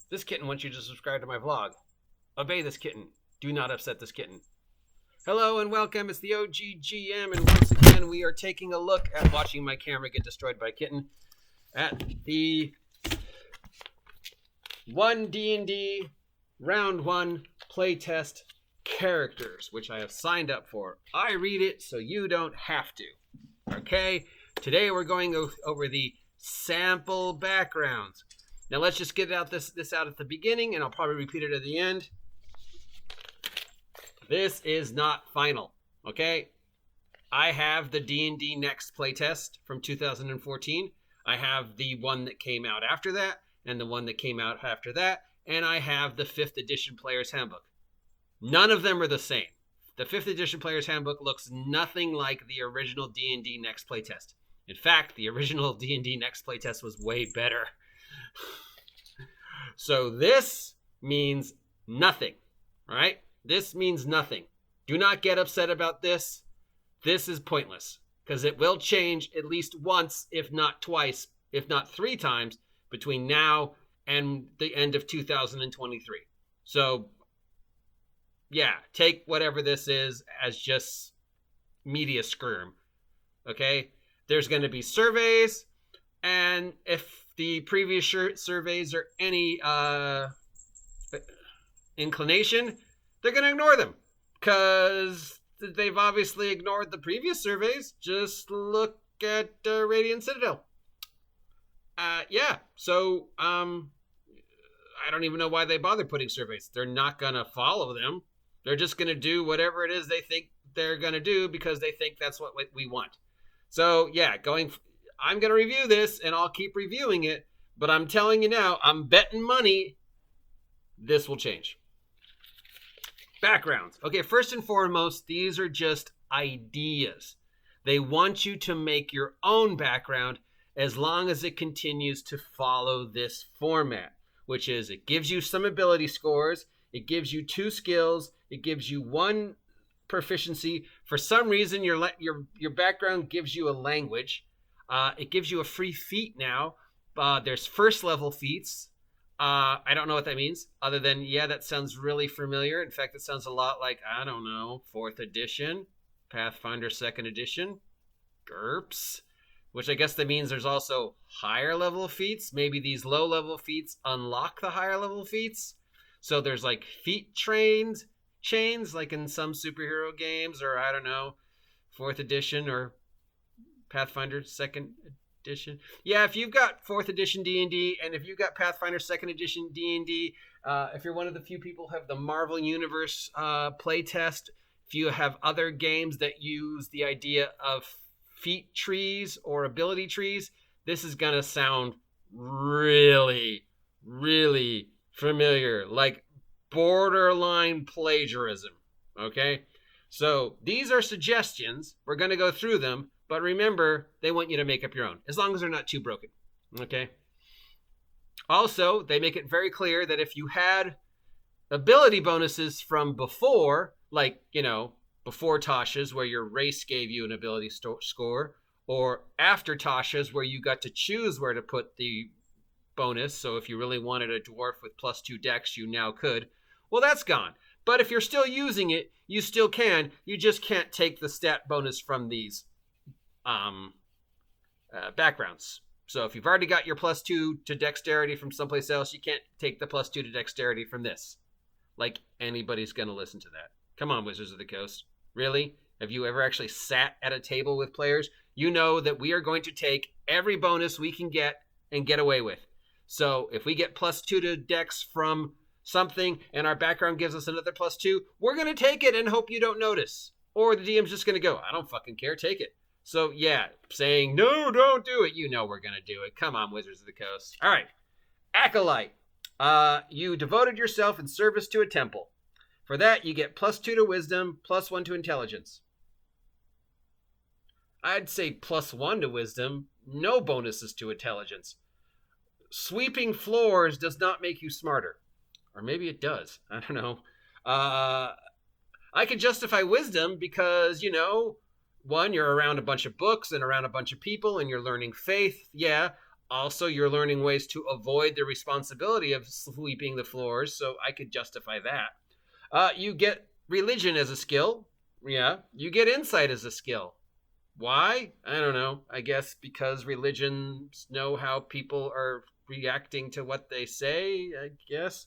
This kitten wants you to subscribe to my vlog. Obey this kitten. Do not upset this kitten. Hello and welcome. It's the OGGM, and once again we are taking a look at watching my camera get destroyed by a kitten at the One D&D Round 1 Playtest characters, which I have signed up for. I read it so you don't have to. Okay? Today we're going over the sample backgrounds. Now let's just get this out at the beginning, and I'll probably repeat it at the end. This is not final, okay? I have the D&D Next playtest from 2014. I have the one that came out after that, and the one that came out after that, and I have the 5th edition Player's Handbook. None of them are the same. The 5th edition Player's Handbook looks nothing like the original D&D Next playtest. In fact, the original D&D Next playtest was way better. So this means nothing, right? This means nothing. Do not get upset about this. This is pointless because it will change at least once, if not twice, if not 3 times between now and the end of 2023. So yeah, take whatever this is as just media skirm. Okay? There's going to be surveys, and if the previous surveys are any inclination, they're going to ignore them because they've obviously ignored the previous surveys. Just look at Radiant Citadel. So I don't even know why they bother putting surveys. They're not going to follow them. They're just going to do whatever it is they think they're going to do because they think that's what we want. So yeah, I'm going to review this, and I'll keep reviewing it, but I'm telling you now, I'm betting money this will change. Backgrounds. Okay, first and foremost, these are just ideas. They want you to make your own background as long as it continues to follow this format, which is it gives you some ability scores, it gives you 2 skills, it gives you 1 proficiency. For some reason, your background gives you a language. It gives you a free feat now. There's first level feats. I don't know what that means other than, yeah, that sounds really familiar. In fact, it sounds a lot like, I don't know, 4th edition, Pathfinder 2nd edition, GURPS, which I guess that means there's also higher level feats. Maybe these low level feats unlock the higher level feats. So there's like feat chains like in some superhero games, or I don't know, 4th edition or Pathfinder 2nd edition. Yeah, if you've got 4th edition D&D, and if you've got Pathfinder 2nd edition D&D, if you're one of the few people who have the Marvel Universe playtest, if you have other games that use the idea of feat trees or ability trees, this is going to sound really, really familiar, like borderline plagiarism, okay? So these are suggestions. We're going to go through them. But remember, they want you to make up your own, as long as they're not too broken, okay? Also, they make it very clear that if you had ability bonuses from before, like, before Tasha's, where your race gave you an ability score, or after Tasha's, where you got to choose where to put the bonus, so if you really wanted a dwarf with +2 dex, you now could, well, that's gone. But if you're still using it, you still can. You just can't take the stat bonus from these backgrounds. So if you've already got your +2 to dexterity from someplace else, you can't take the +2 to dexterity from this. Like anybody's going to listen to that. Come on, Wizards of the Coast. Really? Have you ever actually sat at a table with players? You know that we are going to take every bonus we can get and get away with. So if we get +2 to dex from something and our background gives us another +2, we're going to take it and hope you don't notice. Or the DM's just going to go, I don't fucking care, take it. So, yeah, saying, no, don't do it. You know we're going to do it. Come on, Wizards of the Coast. All right. Acolyte. You devoted yourself in service to a temple. For that, you get +2 to wisdom, +1 to intelligence. I'd say +1 to wisdom, no bonuses to intelligence. Sweeping floors does not make you smarter. Or maybe it does. I don't know. I can justify wisdom because, 1, you're around a bunch of books and around a bunch of people and you're learning faith. Yeah. Also, you're learning ways to avoid the responsibility of sweeping the floors, so I could justify that. You get religion as a skill. Yeah. You get insight as a skill. Why? I don't know. I guess because religions know how people are reacting to what they say, I guess.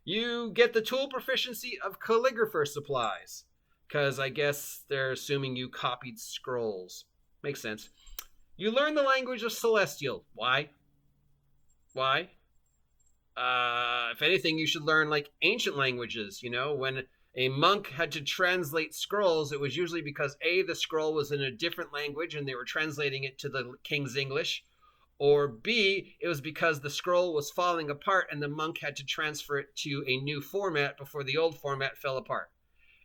You get the tool proficiency of calligrapher supplies, because I guess they're assuming you copied scrolls. Makes sense. You learn the language of Celestial. Why? Why? If anything, you should learn like ancient languages. When a monk had to translate scrolls, it was usually because A, the scroll was in a different language and they were translating it to the king's English, or B, it was because the scroll was falling apart and the monk had to transfer it to a new format before the old format fell apart.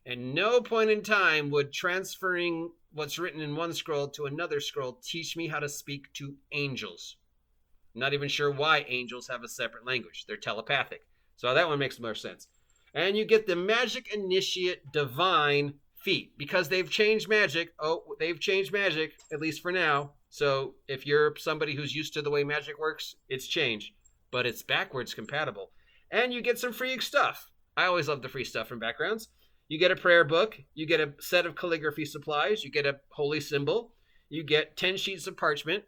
And no point in time would transferring what's written in one scroll to another scroll teach me how to speak to angels. I'm not even sure why angels have a separate language. They're telepathic. So that one makes more sense. And you get the Magic Initiate Divine feat. Because they've changed magic. They've changed magic, at least for now. So if you're somebody who's used to the way magic works, it's changed. But it's backwards compatible. And you get some free stuff. I always love the free stuff from backgrounds. You get a prayer book. You get a set of calligraphy supplies. You get a holy symbol. You get 10 sheets of parchment.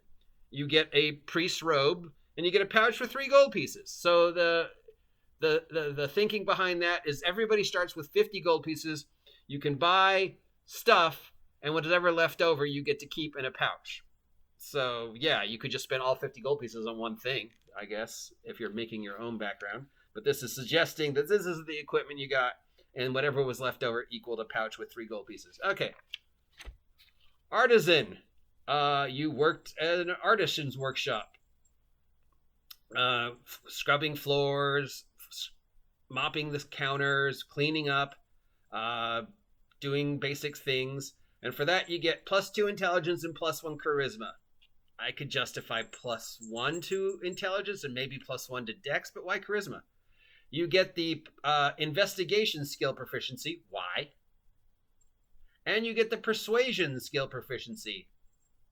You get a priest's robe. And you get a pouch for 3 gold pieces. So the thinking behind that is everybody starts with 50 gold pieces. You can buy stuff, and whatever left over you get to keep in a pouch. So yeah, you could just spend all 50 gold pieces on one thing, I guess, if you're making your own background. But this is suggesting that this is the equipment you got, and whatever was left over equaled a pouch with 3 gold pieces. Okay. Artisan. You worked at an artisan's workshop. Scrubbing floors, mopping the counters, cleaning up, doing basic things. And for that, you get +2 intelligence and +1 charisma. I could justify +1 to intelligence and maybe +1 to dex, but why charisma? You get the investigation skill proficiency. Why? And you get the persuasion skill proficiency.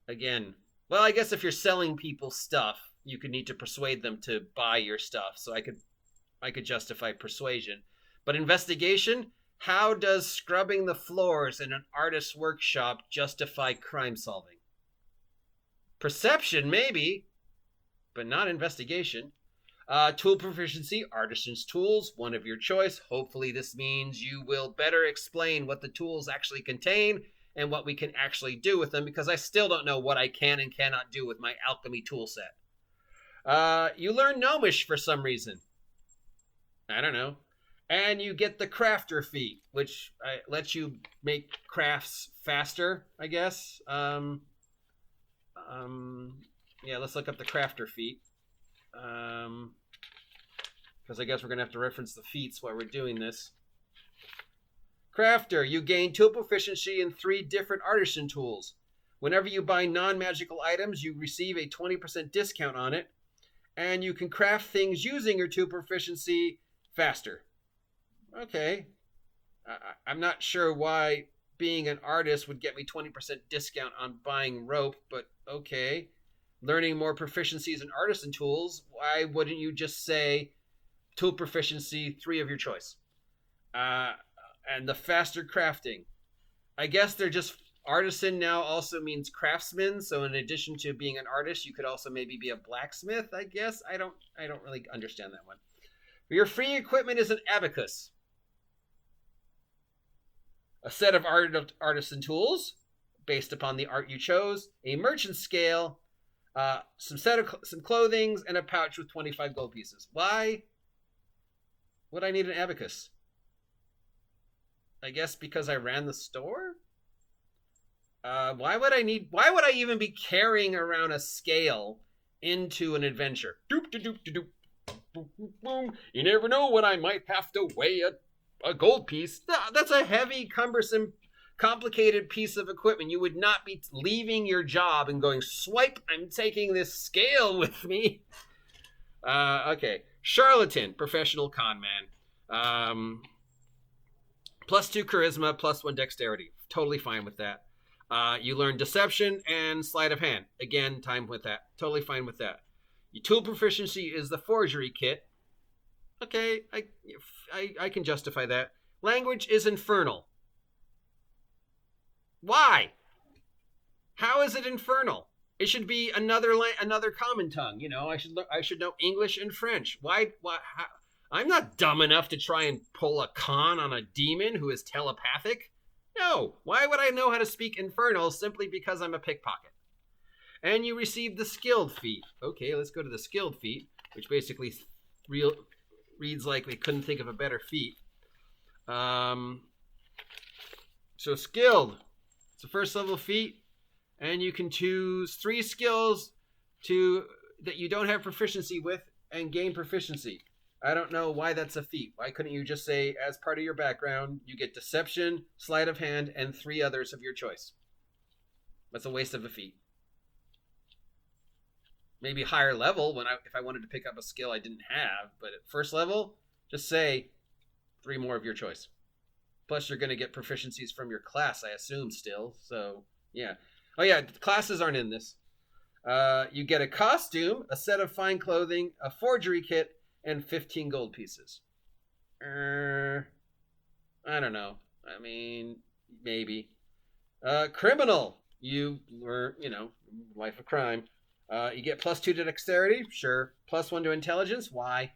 Again, well, I guess if you're selling people stuff, you could need to persuade them to buy your stuff. So I could justify persuasion. But investigation, how does scrubbing the floors in an artist's workshop justify crime solving? Perception, maybe, but not investigation. Tool proficiency, artisan's tools, one of your choice. Hopefully this means you will better explain what the tools actually contain and what we can actually do with them, because I still don't know what I can and cannot do with my alchemy tool set. You learn Gnomish for some reason. I don't know. And you get the crafter feat, which lets you make crafts faster, I guess. Yeah, let's look up the crafter feat. Because I guess we're going to have to reference the feats while we're doing this. Crafter, you gain tool proficiency in 3 different artisan tools. Whenever you buy non-magical items, you receive a 20% discount on it. And you can craft things using your tool proficiency faster. Okay. I'm not sure why being an artist would get me 20% discount on buying rope, but okay. Learning more proficiencies in artisan tools, why wouldn't you just say tool proficiency 3 of your choice? And the faster crafting. I guess they're just artisan now also means craftsman, so in addition to being an artist, you could also maybe be a blacksmith, I guess. I don't really understand that one. Your free equipment is an abacus. A set of artisan tools based upon the art you chose, a merchant scale, some clothing, and a pouch with 25 gold pieces. Why would I need an abacus? I guess because I ran the store? Why would I even be carrying around a scale into an adventure? Doop doop doop doop. Boom, boom, boom. You never know when I might have to weigh a gold piece. No, that's a heavy, cumbersome, complicated piece of equipment. You would not be leaving your job and going, swipe, I'm taking this scale with me. Okay. Charlatan, professional con man. +2 charisma, +1 dexterity. Totally fine with that. You learn deception and sleight of hand. Again, time with that. Totally fine with that. Your tool proficiency is the forgery kit. Okay, I can justify that. Language is infernal. Why? How is it infernal? It should be another common tongue. You know, I should know English and French. Why? How? I'm not dumb enough to try and pull a con on a demon who is telepathic. No. Why would I know how to speak infernal simply because I'm a pickpocket? And you receive the skilled feat. Okay, let's go to the skilled feat, which basically reads like we couldn't think of a better feat. So skilled. It's a first level feat, and you can choose 3 skills that you don't have proficiency with and gain proficiency. I don't know why that's a feat. Why couldn't you just say, as part of your background, you get deception, sleight of hand, and 3 others of your choice? That's a waste of a feat. Maybe higher level if I wanted to pick up a skill I didn't have, but at first level, just say 3 more of your choice. Plus, you're going to get proficiencies from your class, I assume, still. So, yeah. Oh, yeah, classes aren't in this. You get a costume, a set of fine clothing, a forgery kit, and 15 gold pieces. I don't know. I mean, maybe. Criminal. You were, life of crime. You get +2 to dexterity. Sure. +1 to intelligence. Why?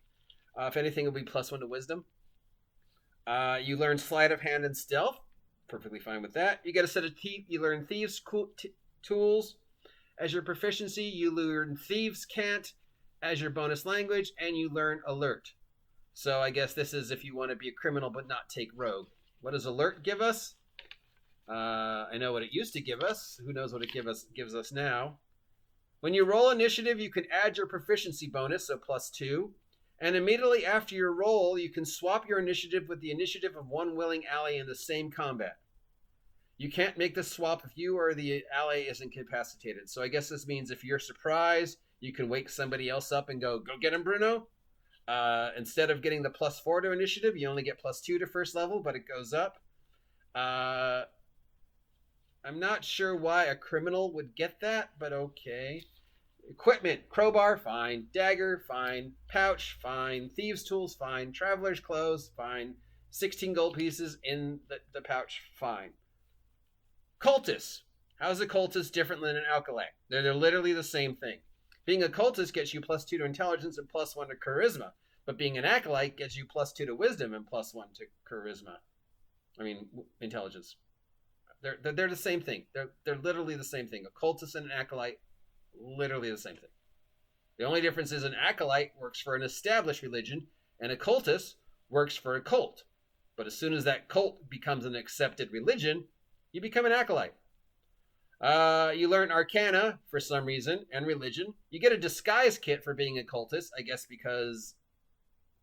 If anything, it'll be +1 to wisdom. You learn sleight of hand and stealth. Perfectly fine with that. You get a set of you learn thieves' tools. As your proficiency, you learn thieves' cant as your bonus language, and you learn alert. So I guess this is if you want to be a criminal but not take rogue. What does alert give us? I know what it used to give us. Who knows what it gives us now? When you roll initiative, you can add your proficiency bonus, so +2. And immediately after your roll, you can swap your initiative with the initiative of one willing ally in the same combat. You can't make the swap if you or the ally is incapacitated. So I guess this means if you're surprised, you can wake somebody else up and go get him, Bruno. Instead of getting the +4 to initiative, you only get +2 to first level, but it goes up. I'm not sure why a criminal would get that, but okay. Equipment, crowbar, fine. Dagger, fine. Pouch, fine. Thieves' tools, fine. Traveler's clothes, fine. 16 gold pieces in the pouch, fine. Cultist. How's a cultist different than an acolyte? They're literally the same thing. Being a cultist gets you +2 to intelligence and +1 to charisma. But being an acolyte gets you +2 to wisdom and +1 to charisma. I mean, intelligence. They're the same thing. They're literally the same thing. A cultist and an acolyte, literally the same thing. The only difference is an acolyte works for an established religion, and a cultist works for a cult. But as soon as that cult becomes an accepted religion, you become an acolyte. You learn Arcana for some reason, and religion. You get a disguise kit for being a cultist, I guess because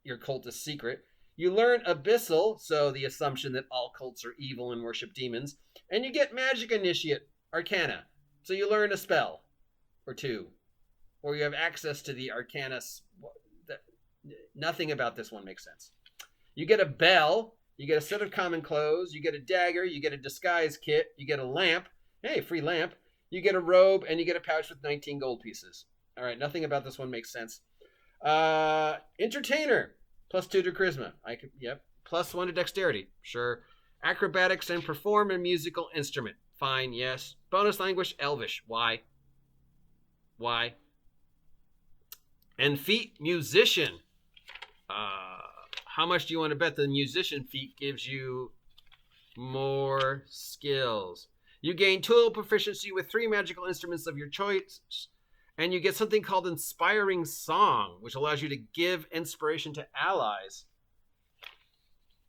your cult is secret. You learn Abyssal, so the assumption that all cults are evil and worship demons. And you get Magic Initiate, Arcana. So you learn a spell or 2. Or you have access to the Arcana. Nothing about this one makes sense. You get a bell. You get a set of common clothes. You get a dagger. You get a disguise kit. You get a lamp. Hey, free lamp. You get a robe, and you get a pouch with 19 gold pieces. All right, nothing about this one makes sense. Entertainer, +2 to charisma. +1 to dexterity. Sure. Acrobatics and perform a musical instrument. Fine, yes. Bonus language, Elvish. Why? And feat, musician. How much do you want to bet the musician feat gives you more skills? You gain tool proficiency with 3 magical instruments of your choice, and you get something called Inspiring Song, which allows you to give inspiration to allies.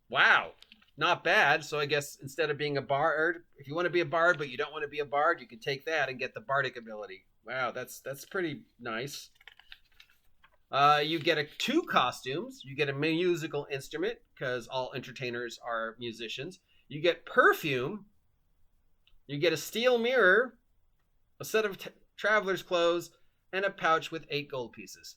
Wow, not bad. So I guess instead of being a bard, if you want to be a bard but you don't want to be a bard, you can take that and get the bardic ability. Wow, that's pretty nice. You get 2 costumes. You get a musical instrument, because all entertainers are musicians. You get perfume. You get a steel mirror, a set of traveler's clothes, and a pouch with 8 gold pieces.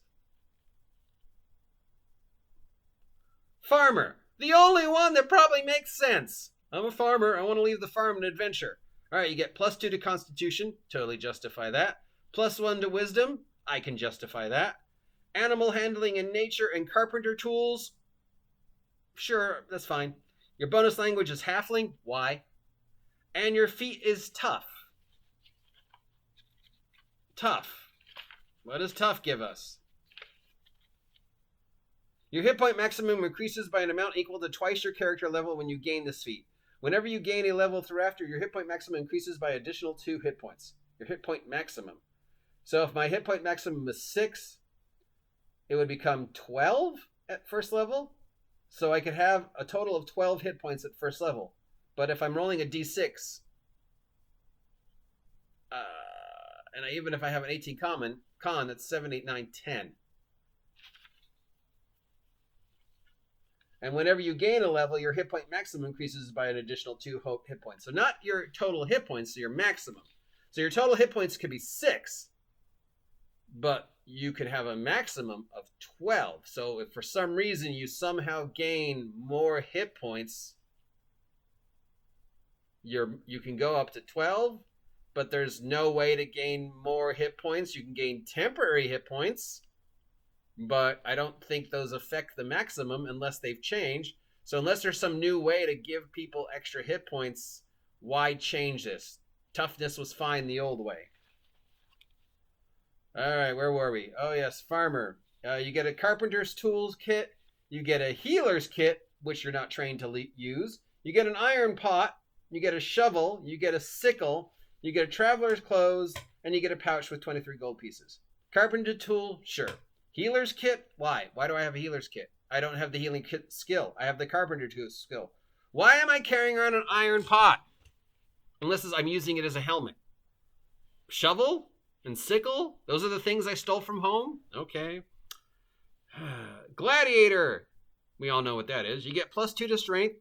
Farmer. The only one that probably makes sense. I'm a farmer. I want to leave the farm and adventure. All right, you get +2 to Constitution. Totally justify that. +1 to Wisdom. I can justify that. Animal handling in nature and carpenter tools. Sure, that's fine. Your bonus language is halfling. Why? And your feat is tough. Tough. What does tough give us? Your hit point maximum increases by an amount equal to twice your character level when you gain this feat. Whenever you gain a level thereafter, your hit point maximum increases by additional 2 hit points. Your hit point maximum. So if my hit point maximum is 6, it would become 12 at first level. So I could have a total of 12 hit points at first level. But if I'm rolling a d6, and even if I have an 18 con, that's 7, 8, 9, 10. And whenever you gain a level, your hit point maximum increases by an additional 2 hit points. So not your total hit points, so your maximum. So your total hit points could be 6, but you could have a maximum of 12. So if for some reason you somehow gain more hit points, you can go up to 12, but there's no way to gain more hit points. You can gain temporary hit points, but I don't think those affect the maximum unless they've changed. So unless there's some new way to give people extra hit points, why change this? Toughness was fine the old way. All right, where were we? Oh, yes, farmer. You get a carpenter's tools kit. You get a healer's kit, which you're not trained to use. You get an iron pot. You get a shovel. You get a sickle. You get a traveler's clothes. And you get a pouch with 23 gold pieces. Carpenter tool, sure. Healer's kit, why? Why do I have a healer's kit? I don't have the healing kit skill. I have the carpenter tool skill. Why am I carrying around an iron pot? Unless I'm using it as a helmet. Shovel and sickle? Those are the things I stole from home? Okay. Gladiator. We all know what that is. You get +2 to strength.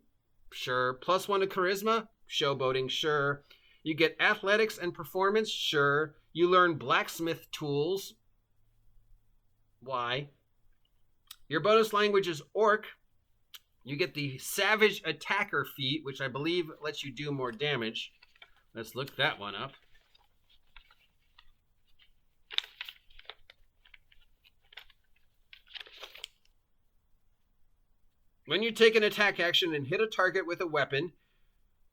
Sure. +1 to charisma. Showboating. Sure. You get athletics and performance. Sure. You learn blacksmith tools. Why? Your bonus language is orc. You get the savage attacker feat, which I believe lets you do more damage. Let's look that one up. When you take an attack action and hit a target with a weapon,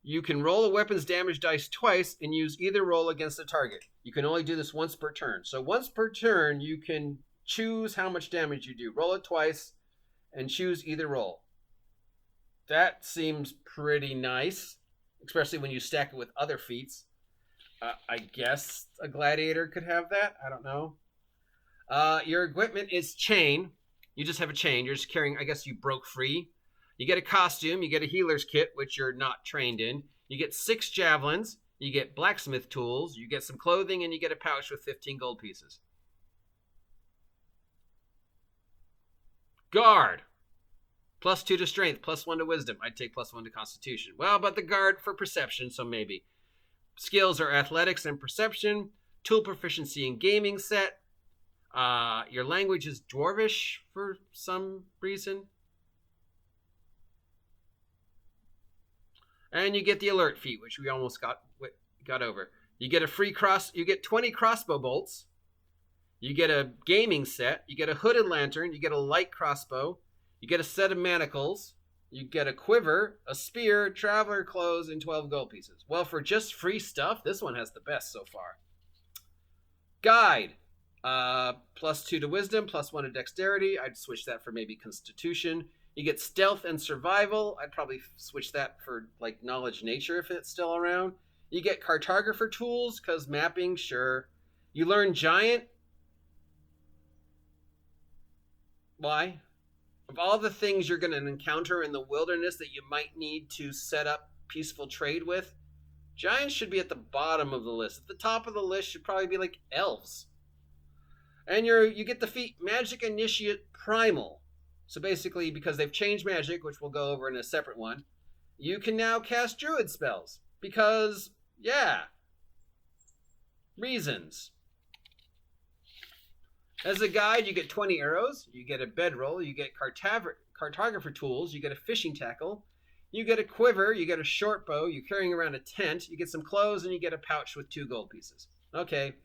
you can roll a weapon's damage dice twice and use either roll against the target. You can only do this once per turn. So once per turn, you can choose how much damage you do. Roll it twice and choose either roll. That seems pretty nice, especially when you stack it with other feats. I guess a gladiator could have that. I don't know. Your equipment is chain. You just have a chain. You're just carrying, I guess you broke free. You get a costume. You get a healer's kit, which you're not trained in. You get 6 javelins. You get blacksmith tools. You get some clothing, and you get a pouch with 15 gold pieces. Guard. +2 to strength, +1 to wisdom. I'd take +1 to constitution. Well, but the guard for perception, so maybe. Skills are athletics and perception. Tool proficiency in gaming set. Your language is dwarvish for some reason. And you get the alert feat, which we almost got over. You get you get 20 crossbow bolts. You get a gaming set. You get a hooded lantern. You get a light crossbow. You get a set of manacles. You get a quiver, a spear, traveler clothes, and 12 gold pieces. Well, for just free stuff, this one has the best so far. Guide. +2 to wisdom, +1 to dexterity. I'd switch that for maybe constitution. You get stealth and survival. I'd probably switch that for like knowledge nature if it's still around. You get cartographer tools, because mapping, sure. You learn giant. Why? Of all the things you're going to encounter in the wilderness that you might need to set up peaceful trade with, giants should be at the bottom of the list. At the top of the list should probably be like elves. And you get the feat Magic Initiate Primal. So basically, because they've changed magic, which we'll go over in a separate one, you can now cast druid spells. Because, yeah, reasons. As a guide, you get 20 arrows, you get a bedroll, you get cartographer tools, you get a fishing tackle, you get a quiver, you get a short bow, you're carrying around a tent, you get some clothes, and you get a pouch with 2 gold pieces. Okay,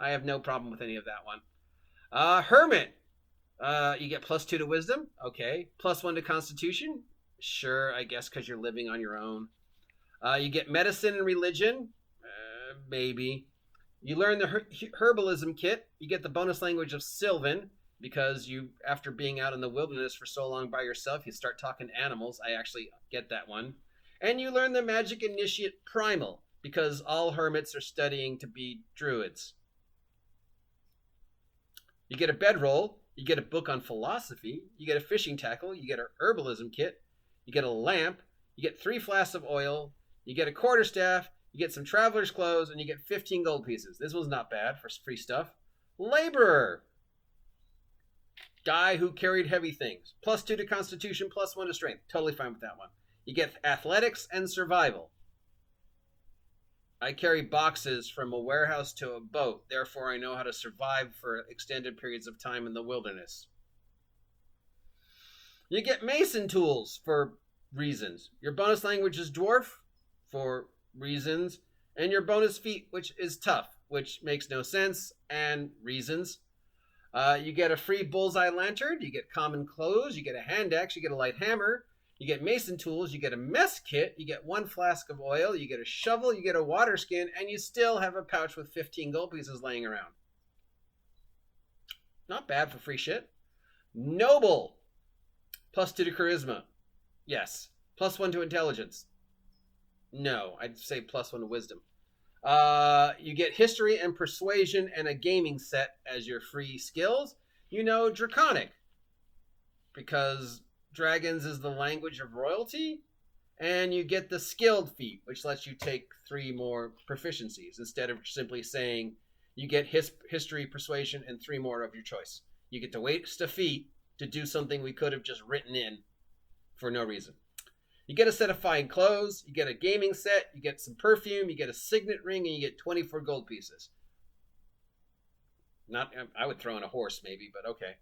I have no problem with any of that one. Hermit. You get +2 to wisdom. Okay. +1 to constitution. Sure, I guess because you're living on your own. You get medicine and religion. Maybe. You learn the herbalism kit. You get the bonus language of Sylvan because you, after being out in the wilderness for so long by yourself, you start talking to animals. I actually get that one. And you learn the magic initiate primal because all hermits are studying to be druids. You get a bedroll. You get a book on philosophy. You get a fishing tackle. You get an herbalism kit. You get a lamp. You get 3 flasks of oil. You get a quarterstaff. You get some traveler's clothes, and you get 15 gold pieces. This was not bad for free stuff. Laborer. Guy who carried heavy things. +2 to constitution, +1 to strength. Totally fine with that one. You get athletics and survival. I carry boxes from a warehouse to a boat. Therefore, I know how to survive for extended periods of time in the wilderness. You get mason tools for reasons. Your bonus language is dwarf for reasons. And your bonus feat, which is tough, which makes no sense, and reasons. You get a free bullseye lantern. You get common clothes. You get a hand axe. You get a light hammer. You get mason tools, you get a mess kit, you get 1 flask of oil, you get a shovel, you get a water skin, and you still have a pouch with 15 gold pieces laying around. Not bad for free shit. Noble. +2 to charisma. Yes. +1 to intelligence. No, I'd say +1 to wisdom. You get history and persuasion and a gaming set as your free skills. You know Draconic. Because dragons is the language of royalty, and you get the skilled feat, which lets you take 3 more proficiencies instead of simply saying you get history, persuasion, and 3 more of your choice. You get to waste a feat to do something we could have just written in for no reason. You get a set of fine clothes, you get a gaming set, you get some perfume, you get a signet ring, and you get 24 gold pieces. I would throw in a horse maybe, but okay.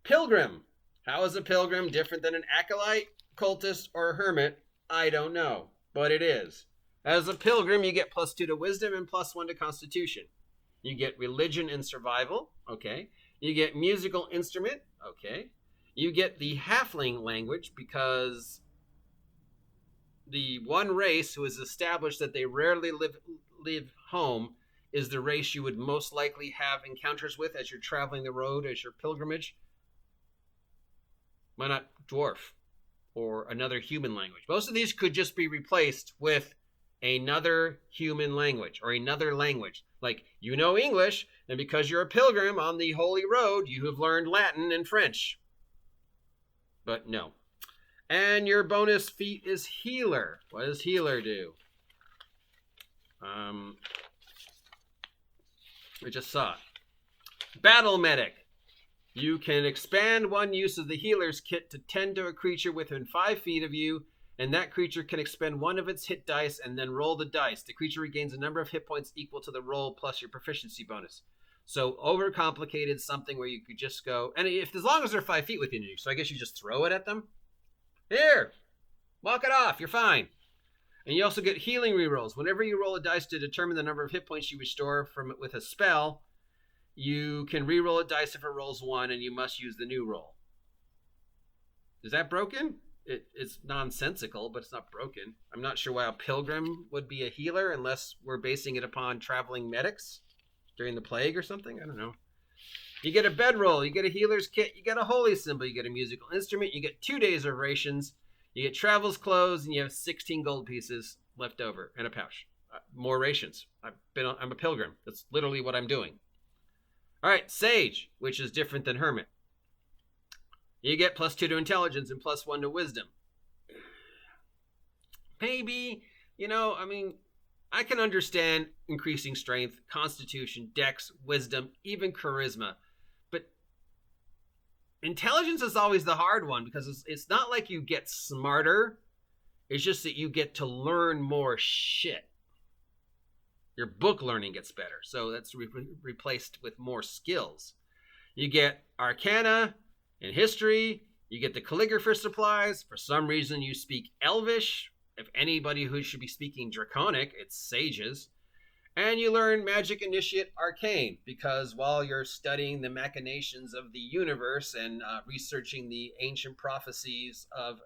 Pilgrim. How is a pilgrim different than an acolyte, cultist, or a hermit? I don't know, but it is. As a pilgrim, you get +2 to wisdom and +1 to constitution. You get religion and survival, okay. You get musical instrument, okay. You get the halfling language because the one race who has established that they rarely live home is the race you would most likely have encounters with as you're traveling the road as your pilgrimage. Why not dwarf or another human language? Most of these could just be replaced with another human language or another language. Like, you know English, and because you're a pilgrim on the holy road, you have learned Latin and French. But no. And your bonus feat is healer. What does healer do? I just saw it. Battle medic. You can expand one use of the healer's kit to tend to a creature within 5 feet of you, and that creature can expend 1 of its hit dice and then roll the dice. The creature regains a number of hit points equal to the roll plus your proficiency bonus. So overcomplicated something where you could just go, and as long as they're 5 feet within you, so I guess you just throw it at them. Here, walk it off, you're fine. And you also get healing rerolls. Whenever you roll a dice to determine the number of hit points you restore from it with a spell, you can re-roll a dice if it rolls 1, and you must use the new roll. Is that broken? It's nonsensical, but it's not broken. I'm not sure why a pilgrim would be a healer unless we're basing it upon traveling medics during the plague or something. I don't know. You get a bedroll, you get a healer's kit, you get a holy symbol, you get a musical instrument, you get 2 days of rations, you get travel's clothes, and you have 16 gold pieces left over and a pouch. More rations. I'm a pilgrim. That's literally what I'm doing. All right, sage, which is different than hermit. You get +2 to intelligence and +1 to wisdom. Maybe, I can understand increasing strength, constitution, dex, wisdom, even charisma. But intelligence is always the hard one because it's not like you get smarter. It's just that you get to learn more shit. Your book learning gets better, so that's replaced with more skills. You get Arcana and History. You get the Calligrapher supplies. For some reason, you speak Elvish. If anybody who should be speaking Draconic, it's sages. And you learn Magic Initiate Arcane, because while you're studying the machinations of the universe and researching the ancient prophecies of,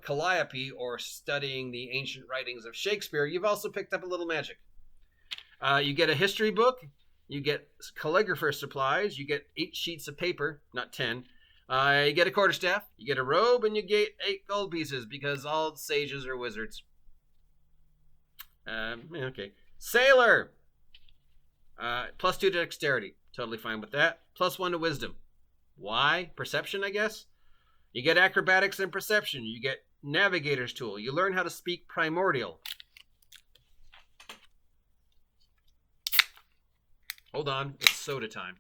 Calliope, or studying the ancient writings of Shakespeare, you've also picked up a little magic. You get a history book, you get calligrapher supplies, you get 8 sheets of paper, not 10. You get a quarterstaff, you get a robe, and you get 8 gold pieces, because all sages are wizards. Okay. Sailor! +2 to dexterity. Totally fine with that. +1 to wisdom. Why? Perception, I guess? You get acrobatics and perception. You get navigator's tool. You learn how to speak primordial. Hold on. It's soda time.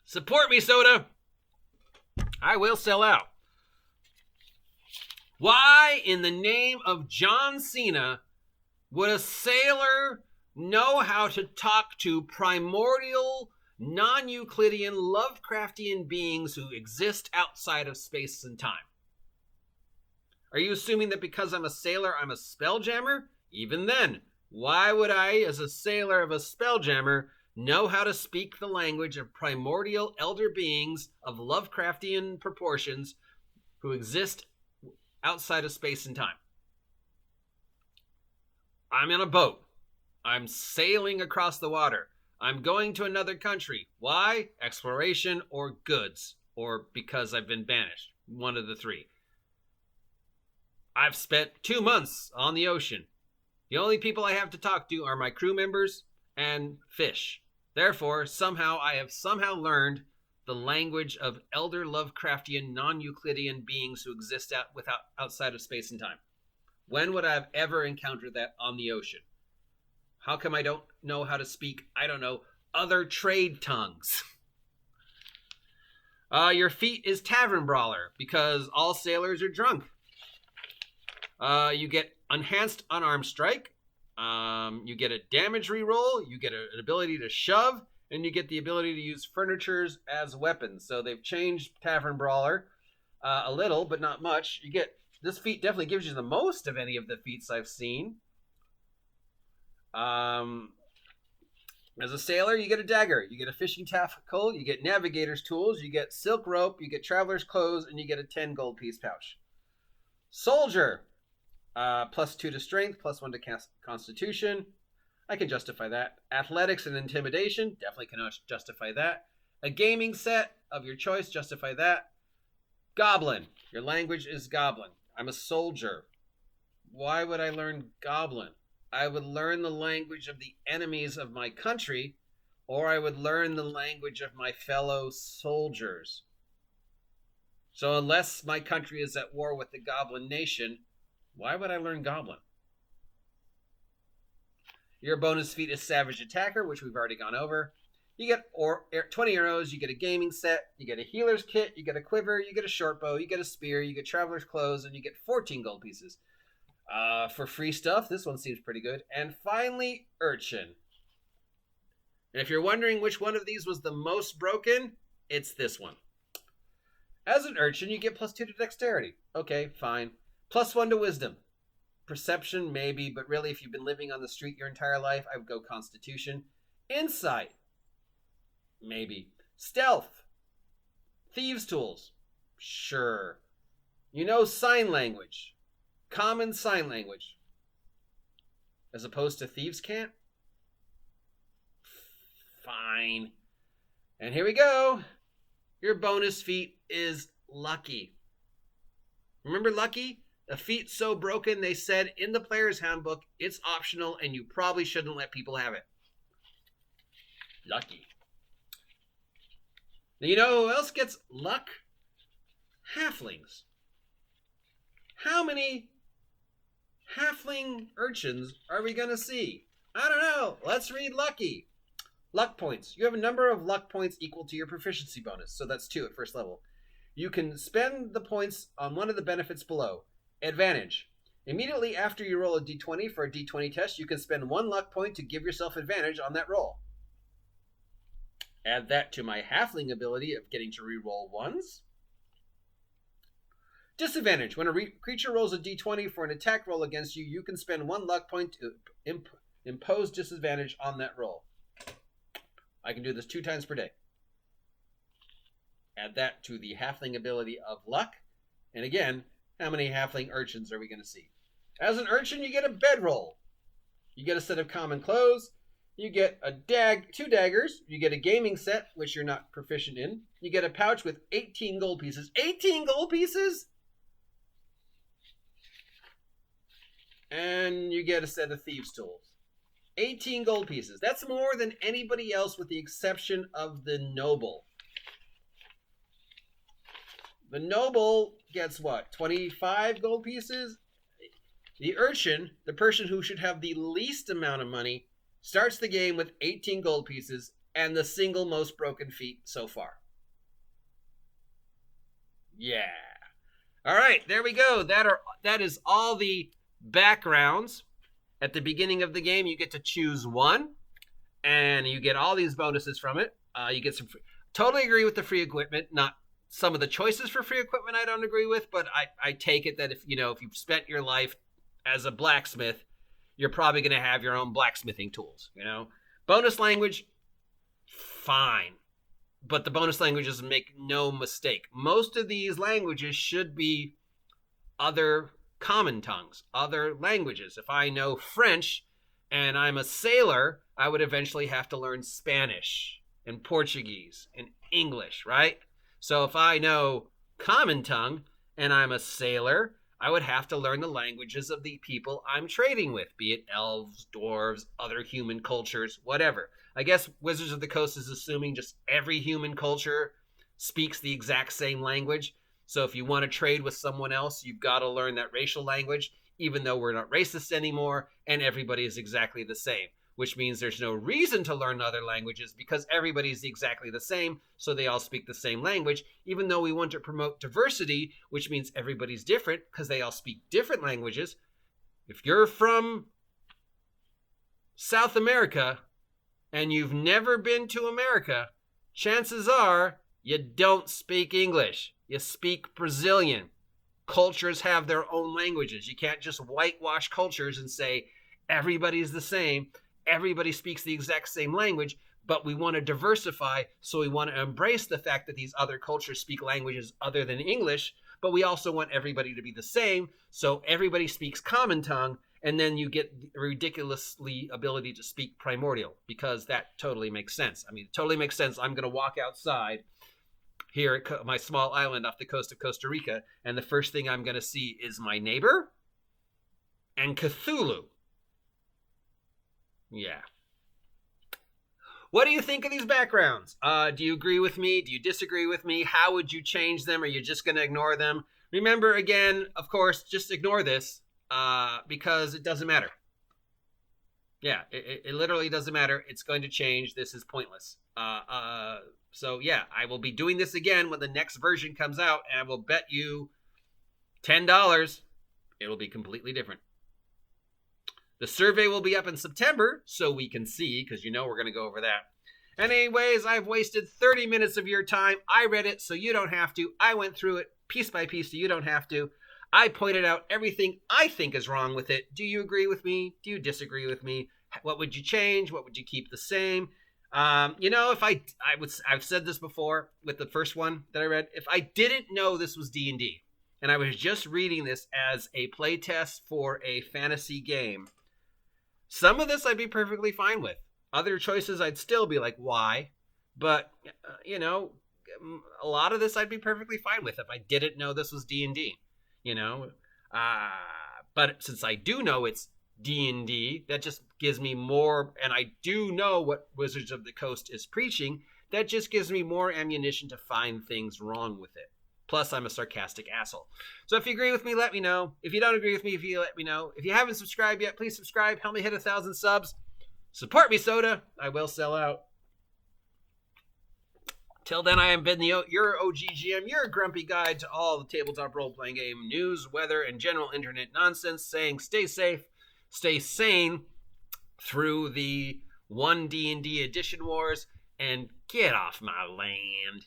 Support me, soda! I will sell out. Why, in the name of John Cena, would a sailor know how to talk to primordial, non-Euclidean, Lovecraftian beings who exist outside of space and time? Are you assuming that because I'm a sailor, I'm a spelljammer? Even then, why would I, as a sailor of a spelljammer, know how to speak the language of primordial elder beings of Lovecraftian proportions who exist outside of space and time? I'm in a boat. I'm sailing across the water. I'm going to another country. Why? Exploration or goods, or because I've been banished. One of the 3. I've spent 2 months on the ocean. The only people I have to talk to are my crew members and fish. Therefore, I have learned the language of elder Lovecraftian non-Euclidean beings who exist outside of space and time. When would I have ever encountered that on the ocean? How come I don't know how to speak, other trade tongues? Your feat is Tavern Brawler, because all sailors are drunk. You get Enhanced Unarmed Strike. You get a damage reroll. You get an ability to shove. And you get the ability to use furnitures as weapons. So they've changed Tavern Brawler a little, but not much. This feat definitely gives you the most of any of the feats I've seen. As a sailor, you get a dagger. You get a fishing tackle. You get navigator's tools. You get silk rope. You get traveler's clothes. And you get a 10 gold piece pouch. Soldier. +2 to strength. +1 to constitution. I can justify that. Athletics and intimidation, definitely can justify that. A gaming set of your choice, justify that. Goblin, your language is Goblin. I'm a soldier. Why would I learn Goblin? I would learn the language of the enemies of my country, or I would learn the language of my fellow soldiers. So unless my country is at war with the Goblin nation, why would I learn Goblin? Your bonus feat is Savage Attacker, which we've already gone over. You get 20 arrows, you get a gaming set, you get a healer's kit, you get a quiver, you get a short bow, you get a spear, you get traveler's clothes, and you get 14 gold pieces. For free stuff, this one seems pretty good. And finally, Urchin. And if you're wondering which one of these was the most broken, it's this one. As an Urchin, you get +2 to dexterity. Okay, fine. +1 to wisdom. Perception, maybe, but really, if you've been living on the street your entire life, I would go constitution. Insight, maybe. Stealth. Thieves' tools, sure. Sign language. Common sign language. As opposed to thieves can't? Fine. And here we go. Your bonus feat is Lucky. Remember Lucky? A feat so broken they said in the player's handbook it's optional and you probably shouldn't let people have it. Lucky. Now, you know who else gets luck? Halflings. How many halfling urchins are we going to see? I don't know. Let's read Lucky. Luck points. You have a number of luck points equal to your proficiency bonus, so that's 2 at first level. You can spend the points on one of the benefits below. Advantage. Immediately after you roll a d20 for a d20 test, you can spend 1 luck point to give yourself advantage on that roll. Add that to my halfling ability of getting to reroll 1s. Disadvantage. When a creature rolls a d20 for an attack roll against you, you can spend 1 luck point to impose disadvantage on that roll. I can do this 2 times per day. Add that to the halfling ability of luck. And again, how many halfling urchins are we going to see? As an urchin, you get a bedroll. You get a set of common clothes. You get 2 daggers. You get a gaming set, which you're not proficient in. You get a pouch with 18 gold pieces. 18 gold pieces? And you get a set of thieves' tools. 18 gold pieces. That's more than anybody else with the exception of the noble. The noble gets what? 25 gold pieces? The urchin, the person who should have the least amount of money, starts the game with 18 gold pieces and the single most broken feet so far. Yeah. All right, there we go. That is all the backgrounds. At the beginning of the game, you get to choose one, and you get all these bonuses from it. You get some totally agree with the free equipment. Not some of the choices for free equipment I don't agree with, but I take it that if you've spent your life as a blacksmith, you're probably going to have your own blacksmithing tools. Bonus language, fine, but the bonus languages make no mistake. Most of these languages should be other common tongues, other languages. If I know French and I'm a sailor, I would eventually have to learn Spanish and Portuguese and English, right? So if I know common tongue and I'm a sailor, I would have to learn the languages of the people I'm trading with, be it elves, dwarves, other human cultures, whatever. I guess Wizards of the Coast is assuming just every human culture speaks the exact same language. So if you want to trade with someone else, you've got to learn that racial language, even though we're not racist anymore and everybody is exactly the same. Which means there's no reason to learn other languages because everybody's exactly the same, so they all speak the same language, even though we want to promote diversity, which means everybody's different because they all speak different languages. If you're from South America and you've never been to America, chances are you don't speak English. You speak Brazilian. Cultures have their own languages. You can't just whitewash cultures and say everybody's the same. Everybody speaks the exact same language, but we want to diversify, so we want to embrace the fact that these other cultures speak languages other than English, but we also want everybody to be the same, so everybody speaks common tongue, and then you get a ridiculously ability to speak primordial, because that totally makes sense. I mean, it totally makes sense. I'm going to walk outside here at my small island off the coast of Costa Rica, and the first thing I'm going to see is my neighbor and Cthulhu. Yeah. What do you think of these backgrounds? Do you agree with me? Do you disagree with me? How would you change them? Are you just going to ignore them? Remember, again, of course, just ignore this because it doesn't matter. Yeah, it literally doesn't matter. It's going to change. This is pointless. So, yeah, I will be doing this again when the next version comes out, and I will bet you $10 it'll be completely different. The survey will be up in September, so we can see, because we're going to go over that. Anyways, I've wasted 30 minutes of your time. I read it, so you don't have to. I went through it piece by piece, so you don't have to. I pointed out everything I think is wrong with it. Do you agree with me? Do you disagree with me? What would you change? What would you keep the same? If I've said this before with the first one that I read. If I didn't know this was D&D, and I was just reading this as a playtest for a fantasy game, some of this I'd be perfectly fine with. Other choices I'd still be like, why? But, a lot of this I'd be perfectly fine with if I didn't know this was D&D, But since I do know it's D&D, that just gives me more, and I do know what Wizards of the Coast is preaching, that just gives me more ammunition to find things wrong with it. Plus, I'm a sarcastic asshole. So if you agree with me, let me know. If you don't agree with me, let me know. If you haven't subscribed yet, please subscribe. Help me hit 1,000 subs. Support me, Soda. I will sell out. Till then, I am Ben, your OGGM, your grumpy guide to all the tabletop role-playing game news, weather, and general internet nonsense, saying stay safe, stay sane through the One D&D Edition Wars, and get off my land.